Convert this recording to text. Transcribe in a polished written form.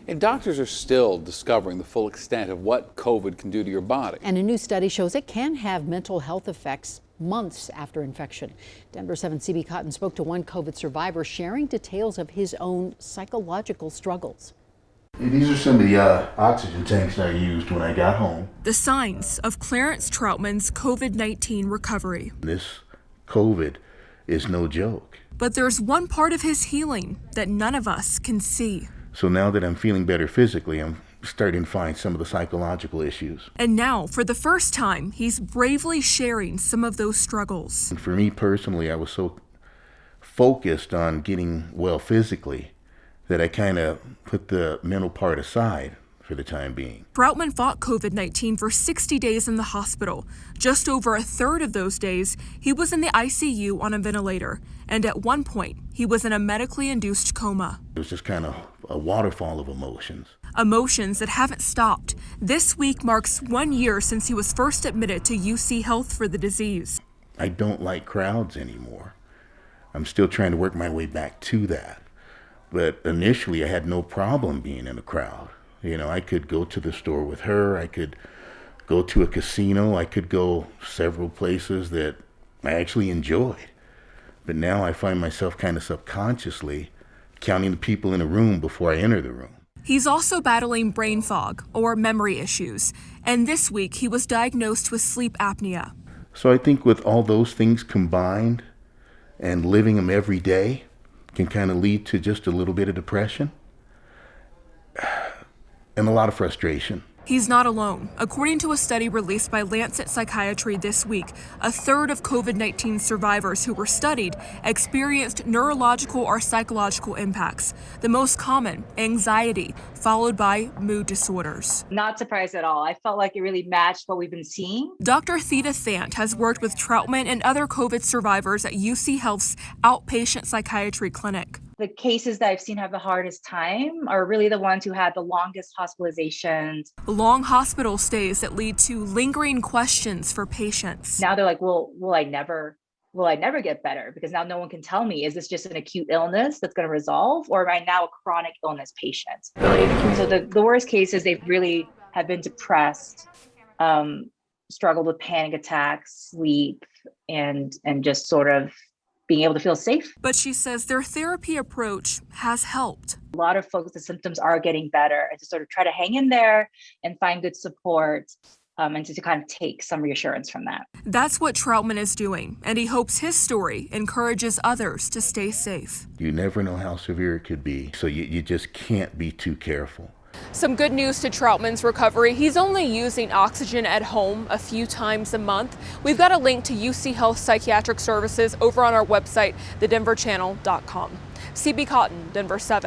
And doctors are still discovering the full extent of what COVID can do to your body. And a new study shows it can have mental health effects months after infection. Denver 7 CB Cotton spoke to one COVID survivor sharing details of his own psychological struggles. These are some of the oxygen tanks I used when I got home. The signs of Clarence Troutman's COVID-19 recovery. This COVID is no joke. But there's one part of his healing that none of us can see. So now that I'm feeling better physically, I'm starting to find some of the psychological issues. And now, for the first time, he's bravely sharing some of those struggles. And for me personally, I was so focused on getting well physically that I kind of put the mental part aside for the time being. Troutman fought COVID-19 for 60 days in the hospital. Just over a third of those days, he was in the ICU on a ventilator. And at one point, he was in a medically induced coma. It was just kind of a waterfall of emotions. Emotions that haven't stopped. This week marks 1 year since he was first admitted to UC Health for the disease. I don't like crowds anymore. I'm still trying to work my way back to that. But initially, I had no problem being in a crowd. You know, I could go to the store with her, I could go to a casino, I could go several places that I actually enjoyed. But now I find myself kind of subconsciously counting the people in a room before I enter the room. He's also battling brain fog or memory issues. And this week, he was diagnosed with sleep apnea. So I think with all those things combined and living them every day can kind of lead to just a little bit of depression and a lot of frustration. He's not alone. According to a study released by Lancet Psychiatry this week, a third of COVID-19 survivors who were studied experienced neurological or psychological impacts. The most common, anxiety, followed by mood disorders. Not surprised at all. I felt like it really matched what we've been seeing. Dr. Theda Thant has worked with Troutman and other COVID survivors at UC Health's outpatient psychiatry clinic. The cases that I've seen have the hardest time are really the ones who had the longest hospitalizations. Long hospital stays that lead to lingering questions for patients. Now they're like, will I never get better? Because now no one can tell me, is this just an acute illness that's going to resolve, or am I now a chronic illness patient? So the worst cases, they really have been depressed, struggled with panic attacks, sleep, and just sort of being able to feel safe. But she says their therapy approach has helped. A lot of folks, the symptoms are getting better, and to sort of try to hang in there and find good support and to kind of take some reassurance from that. That's what Troutman is doing, and he hopes his story encourages others to stay safe. You never know how severe it could be, so you just can't be too careful. Some good news to Troutman's recovery. He's only using oxygen at home a few times a month. We've got a link to UC Health Psychiatric Services over on our website, thedenverchannel.com. CB Cotton, Denver 7.